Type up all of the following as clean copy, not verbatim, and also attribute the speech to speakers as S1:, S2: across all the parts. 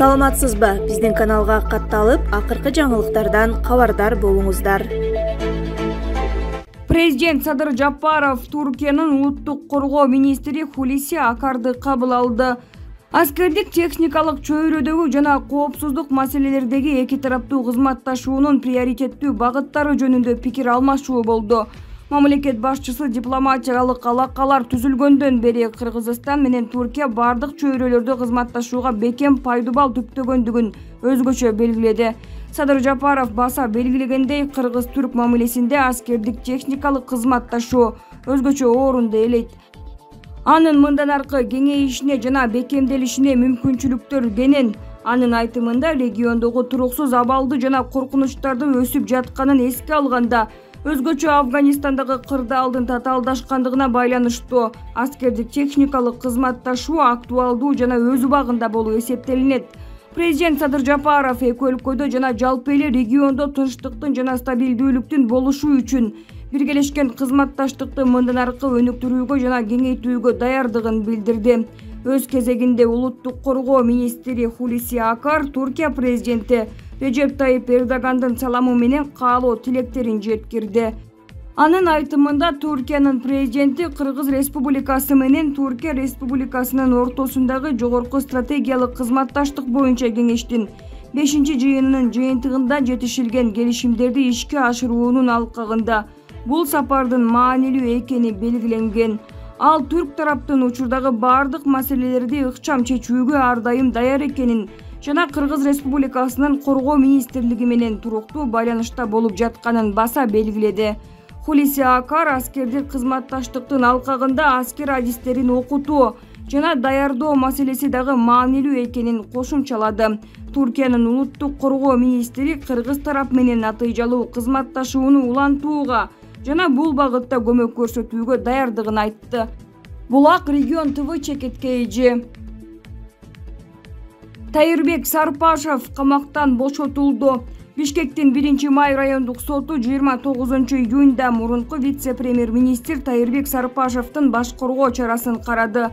S1: Саламатсызбы? Биздин каналга катталып, акыркы жаңылыктардан кабардар болуңуздар.
S2: Президент Садыр Жапаров Түркиянын улуттук коргоо министри Хулиси Акарды кабыл алды. Аскердик техникалык чөйрөдөгү жана коопсуздук маселелердеги эки тараптуу кызматташуунун приоритеттүү багыттары жөнүндө пикир алмашуу болду. Мамлекет башчысы дипломатиялык алакалар түзүлгөндөн бери Кыргызстан менен Түркия бардык чөйрөлөрдө кызматташууга бекем пайдубал түптөгөндүгүн өзгөчө белгиледи. Садыр Жапаров баса белгилегендей, кыргыз-түрк мамилесинде аскердик техникалык кызматташуу өзгөчө орунду ээлейт. Анын мындан аркы кеңейишине жана бекемделишине мүмкүнчүлүктөр кенен. Анын айтымында региондогу туруксуз абалды жана коркунучтарды өсүп жатканын эске алганда, өзгөчө Афганистандагы кырдаалдын татаалдашкандыгына байланыштуу аскердик техникалык кызматташуу актуалдуу жана өз убагында болуу эсептелинет. Президент Садыр Жапаров эки өлкөдө жана жалпы эле региондо тынчтыктын жана стабилдүүлүктүн болушу үчүн биргелешкен кызматташтыкты мындан аркы өнүктүрүүгө жана кеңейтүүгө даярдыгын билдирди. Өз кезегинде улуттук коргоо министри Хулиси Акар Түркия президенти Режеп Тайип Эрдогандын саламы менен каалоо тилектерин жеткирди. Анын айтымында Түркиянын президенти Кыргыз Республикасы менен Түркия Республикасынын ортосундагы жогорку стратегиялык кызматташтык боюнча кеңештин 5-жыйынынын жыйынтыгында жетишилген келишимдерди ишке ашыруунун алкагында бул сапардын маанилүү экени белгиленген. Ал түрк тараптын учурдагы бардык маселелерди ыкчам чечүүгө ар дайым даяр экенин жана Кыргыз Республикасынын коргоо министрлиги менен туруктуу байланышта болуп жатканын баса белгиледи. Хулиси Акар аскердик кызматташтыктын алкагында аскер адистерин окутуу жана даярдоо маселеси дагы маанилүү экенин кошумчалады. Түркиянын улуттук коргоо министри кыргыз тарап менен натыйжалуу кызматташууну улантууга жана бул багытта көмөк көрсөтүүгө даярдыгын айтты. Булак регион ТВ чекиткейжи. Тайырбек Сарпашев камактан бошотулду. Бишкектин 1-май райондук соту 29-июнда мурунку вице-премьер-министр Тайырбек Сарпашевдин баш коргоо чарасын карады.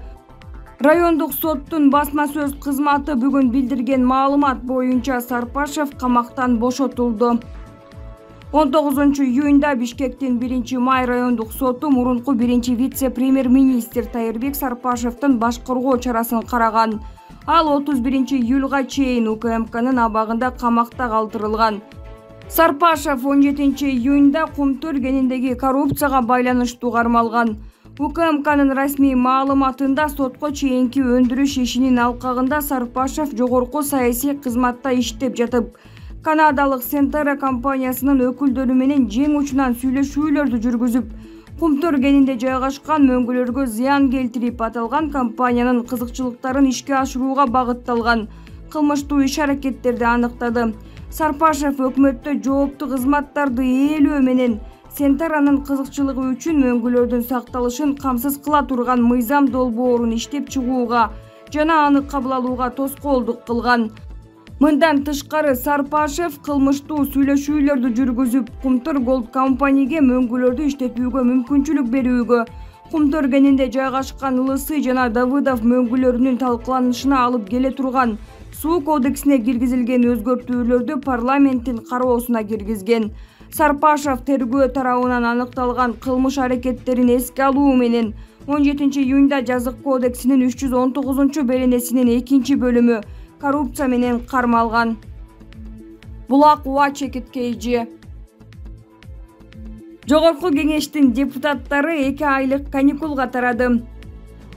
S2: Райондук соттун басма сөз кызматы бүгүн билдирген маалымат боюнча Сарпашев камактан бошотулду. 19-июнда Бишкектин 1-май райондук соту мурунку 1-вице-премьер-министр Тайырбек Сарпашевдин баш коргоо чарасын караган. Ал 31-июлга чейин УКМКнын абагында камакта калтырылган. Сарпашев 17-июнда Кумтөр кениндеги коррупцияга байланыштуу кармалган. УКМКнын расмий маалыматында сотко чейинки өндүрүш ишинин алкагында Сарпашев жогорку саясий кызматта иштеп жатып, канадалык Сентера компаниясынын өкүлдөрү менен жең учунан сүйлөшүүлөрдү жүргүзүп, Кумтөр кенинде жайгашкан мөңгүлөргө зыян келтирип, аталган компаниянын кызыкчылыктарын ишке ашырууга багытталган кылмыштуу иш-аракеттерди аныктады. Сарпашев өкмөттө жооптуу кызматтарды ээлөө менен Сентеранын кызыкчылыгы үчүн мөңгүлөрдүн сакталышын камсыз кыла турган мыйзам долбоорун иштеп чыгууга жана аны кабыл алууга тоскоолдук кылган. Мындан тышкары Сарпашев кылмыштуу сүйлөшүүлөрдү жүргүзүп, Кумтөр Голд компанийге мөңгүлөрдү иштетүүгө мүмкүнчүлүк берүүгө, Кумтөр кенинде жайгашкан Ылысый жана Давыдов мөңгүлөрүнүн талкыланышына алып келе турган суу кодексине киргизилген өзгөртүүлөрдү парламенттин кароосуна киргизген. Сарпашев тергөө тарабынан аныкталган кылмыш аракеттерин эске алуу менен 17-июнда жазык кодексинин 319-беренесинин 2-бөлүмү коррупция менен кармалган. Булак УА чекиткейжи. Жогорку кеңештин депутаттары 2 айлык каникулга тарады.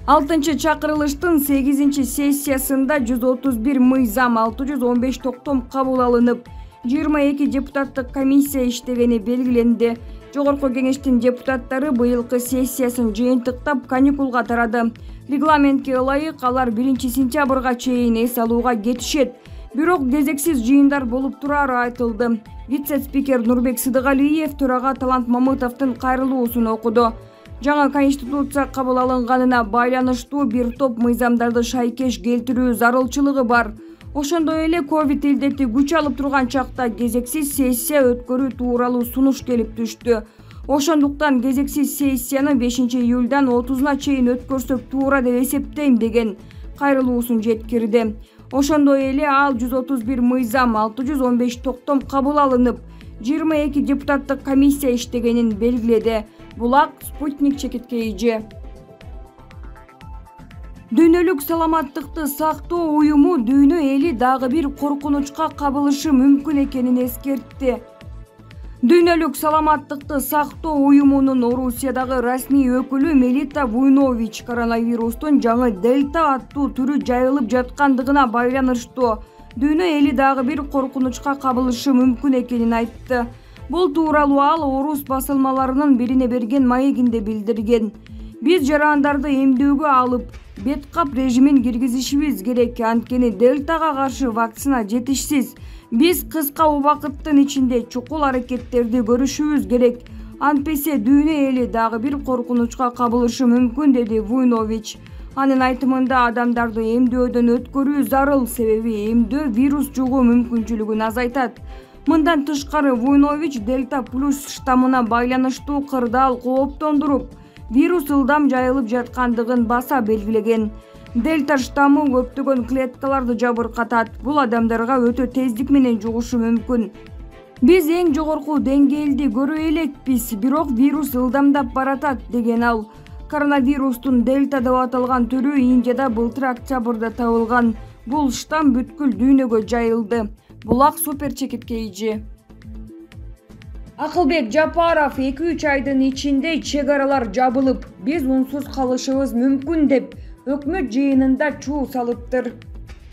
S2: 6-чакырылыштын 8-сессиясында 131 мыйзам, 615 токтом кабыл алынып, 22 депутаттык комиссия иштегени белгиленди. Жогорку кеңештин депутаттары быйылкы сессиясын жыйынтыктап каникулга тарады. Регламентке ылайык алар 1-сентябрга чейин эс алууга кетишет. Бирок кезексиз жыйындар болуп турары айтылды. Вице-спикер Нурбек Сыдыгалиев төрага Талант Мамытовдун кайрылуусун окуду. Жаңа конституция кабыл алынганына байланыштуу бир топ мыйзамдарды шайкеш келтирүү зарылчылыгы бар. Ошондой эле ковид илдети күч алып турган чакта кезексиз сессия өткөрүү тууралуу сунуш келип түштү. Ошондуктан кезексиз сессияны 5-июлдан 30-на чейин өткөрсөк туура деп эсептейм деген кайрылуусун жеткирди. Ошондой эле ал 131 мыйзам, 615 токтом кабыл алынып, 22 депутаттык комиссия иштегенин белгиледи. Булак Спутник чекиткейи. Дүйнөлүк саламаттыкты сактоо уюму дүйнө эли дагы бир коркунучка кабылышы мүмкүн экенин эскертти. Дүйнөлүк саламаттыкты сактоо уюмунун Орусиядагы расмий өкүлү Мелита Вуйнович коронавирустун жаңы дельта аттуу түрү жайылып жаткандыгына байланыштуу дүйнө эли дагы бир коркунучка кабылышы мүмкүн экенин айтты. Бул тууралуу ал орус басылмаларынын бирине берген маегинде билдирген. Биз жарандарды эмдөөгө алып, беткап режимин киргизишибиз керек, анткени дельтага каршы вакцина жетишсиз. Биз кыска убакыттын ичинде чукул аракеттерди көрүшүбүз керек. Антпесе дүйнө эли дагы бир коркунучка кабылышы мүмкүн, деди Вуйнович. Анын айтымында адамдарды эмдөөдөн өткөрүү зарыл, себеби эмдөө вирус жугуу мүмкүнчүлүгүн азайтат. Мындан тышкары Вуйнович дельта плюс штаммына байланыштуу кырдаал кооптондуруп, вирус ылдам жайылып жаткандыгын баса белгилеген. Дельта штаммы көптөгөн клеткаларды жабыркатат. Бул адамдарга өтө тездик менен жугушу мүмкүн. Биз эң жогорку деңгээлди көрө элекпиз, бирок вирус ылдамдап баратат, деген ал. Коронавирустун дельта деп аталган түрү Индияда былтыр октябрда табылган. Бул штамм бүткүл дүйнөгө жайылды. Булак супер чекиткейи. Акылбек Жапаров 2-3 айдын ичинде чек аралар жабылып, биз унсуз калышыбыз мүмкүн деп өкмөт жыйынында чуу салыптыр.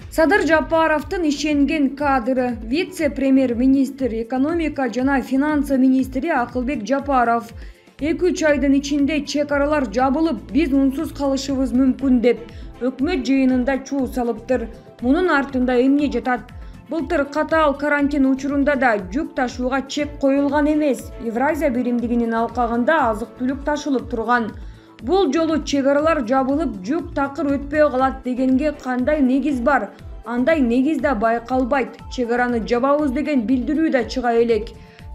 S2: Садыр Жапаровдун ишенген кадры вице-премьер-министр, экономика жана финансы министри Акылбек Жапаров 2-3 айдын ичинде чек аралар жабылып, биз унсуз калышыбыз мүмкүн деп өкмөт жыйынында чуу салыптыр. Мунун артында эмне жатат? Былтыр катаал карантин учурунда да жүк ташууга чек коюлган эмес. Евразия биримдигинин алкагында азык-түлүк ташылып турган. Бул жолу чек аралар жабылып, жүк такыр өтпөй калат дегенге кандай негиз бар? Андай негиз да байкалбайт. Чек араны жабабыз деген билдирүү да чыга элек.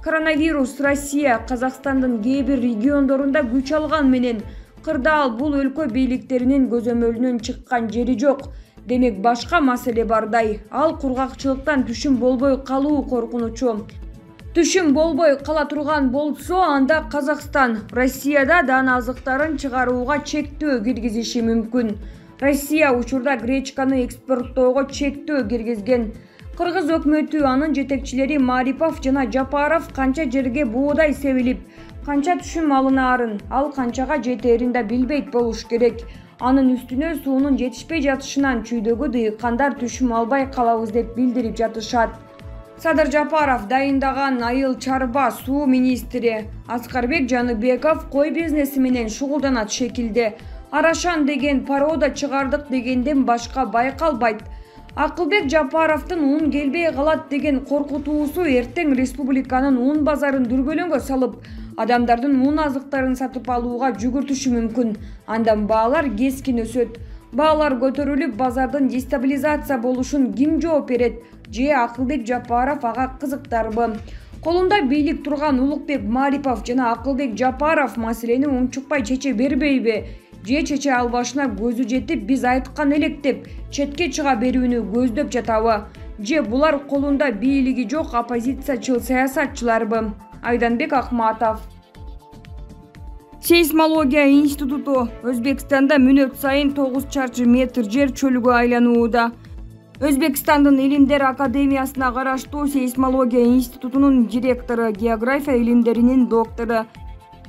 S2: Коронавирус Россия, Казакстандын кээ бир региондорунда күч алган менен кырдаал бул өлкө бийликтеринин көзөмөлүнөн чыккан жери жок. Демек башка маселе бардай. Ал кургакчылыктан түшүм болбой калуу коркунучу. Түшүм болбой кала турган болсо, анда Казакстан Россияда дан азыктарын чыгарууга чектөө киргизиши мүмкүн. Россия учурда гречканы экспорттоого чектөө киргизген. Кыргыз өкмөтү, анын жетекчилери Марипов жана Жапаров канча жерге буудай себилип, канча түшүм алынаарын, ал канчага жетерин да билбейт болуш керек. Анын үстүнө суунун жетишпей жатышынан чүйдөгү дыйкандар түшүм албай калабыз деп билдирип жатышат. Садыр Жапаров дайындаган айыл чарба суу министри Аскарбек Жаныбеков кой бизнеси менен шугулданат шекилде. Арашан деген порода чыгардык дегенден башка байкалбайт. Акылбек Жапаровдун ун келбей калат деген коркутуусу эртең республиканын ун базарын дүрбөлөңгө салып, адамдардын ун азыктарын сатып алууга жүгүртүшү мүмкүн. Андан баалар кескин өсөт. Баалар көтөрүлүп, базардын дестабилизация болушун ким жооп берет? Же Акылбек Жапаров ага кызыктарбы? Колунда бийлик турган Улукбек Марипов жана Акылбек Жапаров маселени унчукпай чече бербейби? Же чече албашына көзү жетип, биз айткан элек деп четке чыга берүүнү көздөп жатабы? Же булар колунда бийлиги жок оппозициячыл саясатчыларбы? Айданбек Акматов. Сейсмология институту Өзбекстанда мүнөт сайын 9 чарчы метр жер чөлгө айланууда. Өзбекстандын Илимдер академиясына караштуу сейсмология институтунун директору, география илимдеринин доктору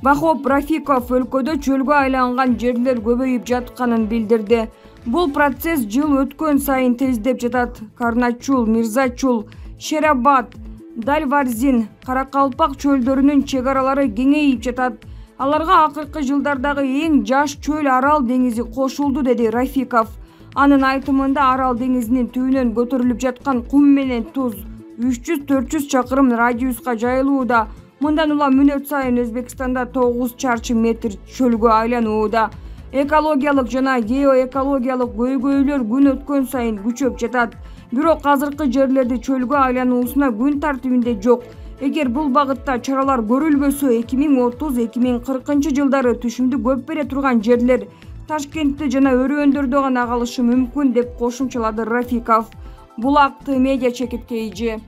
S2: Вахоп Рафиков өлкөдө чөлгө айланган жерлер көбөйүп жатканын билдирди. Бул процесс жыл өткөн сайын тездеп жатат. Карначул, Мирзачул, Шерабад, Дальварзин, Каракалпак чөлдөрүнүн чек аралары кеңейип жатат. Аларга акыркы жылдардагы эң жаш чөл Арал деңизи кошулду, деди Рафиков. Анын айтымында Арал деңизинин түбүнөн көтөрүлүп жаткан кум менен туз 300-400 чакырым радиуска жайылууда. Мындан улам мүнөт сайын Өзбекстанда 9 чарчы метр чөлгө айланууда. Экологиялык жана геоэкологиялык көйгөйлөр күн өткөн сайын күчөп жатат. Бирок азыркы жерлерди чөлгө айлануусуна күн тартибинде жок. Эгер бул багытта чаралар көрүлбөсө, 2030-2040 жылдары түшүмдү көп бере турган жерлер Ташкентте жана өрөөндөрдө гана калышы мүмкүн деп кошумчалады Рафиков. Булакты медиа чекиткейчи.